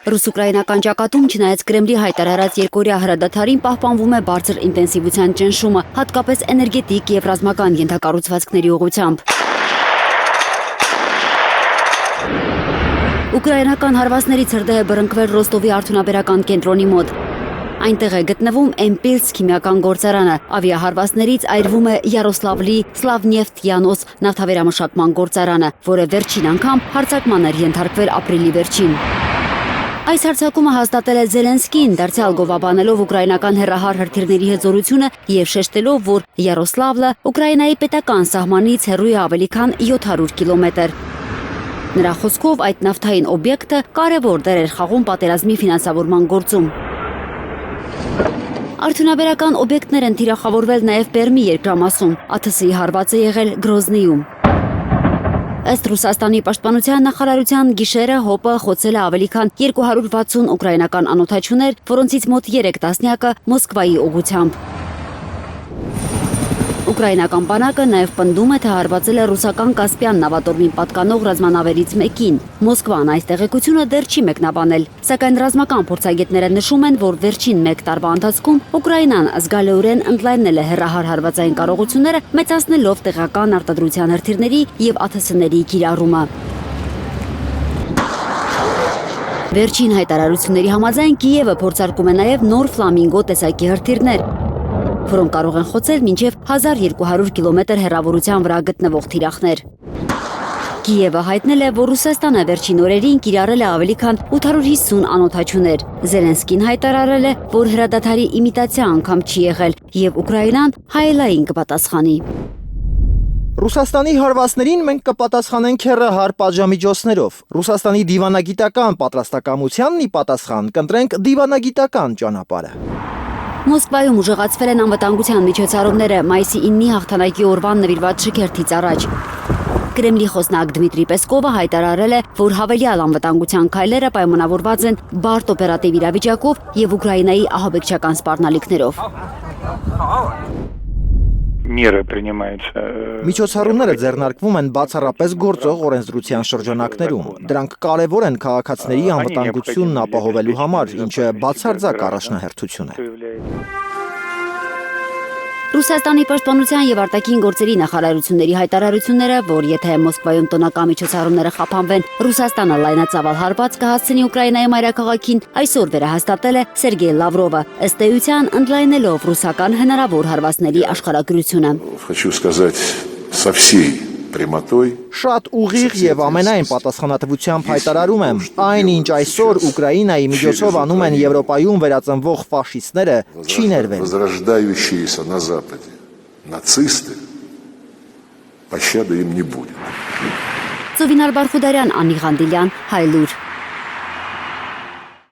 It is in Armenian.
Ռուս-ուկրաինական ճակատում չնայած Կրեմլի հայտարարած երկօրյա հրադադարին պահպանվում է բարձր ինտենսիվության ճնշումը, հատկապես էներգետիկ և ռազմական ենթակառուցվածքների ուղղությամբ։ Ուկրաինական հարվածներից հրդեհ է բռնկվել Ռոստովի արդյունաբերական կենտրոնի մոտ։ Այնտեղ է գտնվում Էմպիլսկ քիմիական գործարանը, ավիահարվածներից այրվում է Յարոսլավլի Սլավնեֆտյանոս նավթավերամշակման գործարանը, որը վերջին անգամ հարձակման էր ենթարկվել ապրիլի վերջին։ Այս հարձակումը հաստատել է Զելենսկին, դարձյալ գովաբանելով ուկրաինական հեռահար հրթիռների հզորությունը և շեշտելով, որ Յարոսլավլը Ուկրաինայի պետական սահմանից հեռու է ավելի քան 700 կիլոմետր։ Նրա խոսքով այդ նավթային օբյեկտը կարևոր դեր էր խաղում պատերազմի ֆինանսավորման գործում։ Արդյունաբերական օբյեկտներ են թիրախավորվել նաև Պերմի երկրամասում, ԱԹՍ-ի հարվածը եղել Գրոզնիում։ Ըստ Ռուսաստանի պաշտպանության նախարարության գիշերը ՀՕՊ-ը խոցել է ավելի քան 260 ուկրաինական անօդաչուներ, որոնցից մոտ 3 տասնյակը Մոսկվայի ուղղությամբ։ Ուկրաինական բանակը նաև պնդում է, թե հարվածել է ռուսական Կասպյան նավատորմին պատկանող ռազմանավերից մեկին։ Մոսկվան այս տեղեկությունը դեռ չի մեկնաբանել, սակայն ռազմական փորձագետները նշում են, որ վերջին 1 տարվա ընթացքում Ուկրաինան զգալիորեն ընդլայնել է հեռահար հարվածային կարողությունները, մեծացնելով տեղական արտադրության հրթիռների և ԱԹՍ-ների կիրառումը։ Վերջին հայտարարությունների համաձայն Կիևը փորձարկում է նաև նոր Ֆլամինգո տեսակի հրթիռներ, որոնք կարող են խոցել մինչև 1200 կիլոմետր հեռավորության վրա գտնվող թիրախներ։ Կիևը հայտնել է, որ Ռուսաստանը վերջին օրերին կիրառել է ավելի քան 850 անօդաչուներ։ Զելենսկին հայտարարել է, որ հրադադարի իմիտացիա անգամ չի եղել, և Ուկրաինան հայելային կպատասխանի։ Ռուսաստանի հարվածներին մենք կպատասխանենք հեռահար պատժամիջոցներով։ Ռուսաստանի դիվանագիտական պատրաստակամությանն ի պատասխան կընտրենք դիվանագիտական ճանապարհը։ Մոսկվայում ուժեղացվել են անվտանգության միջոցառումները մայիսի 9-ի հաղթանակի օրվան նվիրված շքերթից առաջ։ Կրեմլի խոսնակ Դմիտրի Պեսկովը հայտարարել է, որ հավելյալ անվտանգության քայլերը պայմանավորված են բարդ օպերատիվ իրավիճակով և Ուկրաինայի ահաբեկչական սպառնալիքներով։ Միջոցառումները ձեռնարկվում են բացառապես գործող օրենսդրության շրջանակներում։ Դրանք կարևոր են քաղաքացիների անվտանգությունն ապահովելու համար, ինչը բացարձակ առաջնահերթություն է։ Ռուսաստանի պաշտպանության և արտաքին գործերի նախարարությունների հայտարարությունները, որ եթե Մոսկվայում տոնական միջոցառումները խափանվեն, Ռուսաստանը լայնածավալ հարված կհասցնի Ուկրաինայի մայրաքաղաքին, այսօր վերահաստատել է Սերգեյ Լավրովը, ըստ էության ընդլայնելով ռուսական հնարավոր հարվածների աշխարհագրությունը։ Շատ ուղիղ և ամենայն պատասխանատվությամբ հայտարարում եմ, այն ինչ այսօր Ուկրաինայի միջոցով անում են Եվրոպայում վերածնվող ֆաշիստները, չի ներվելու։ Ծովինար Բարխուդարյան, Անի Ղանդիլյան, Հայլուր։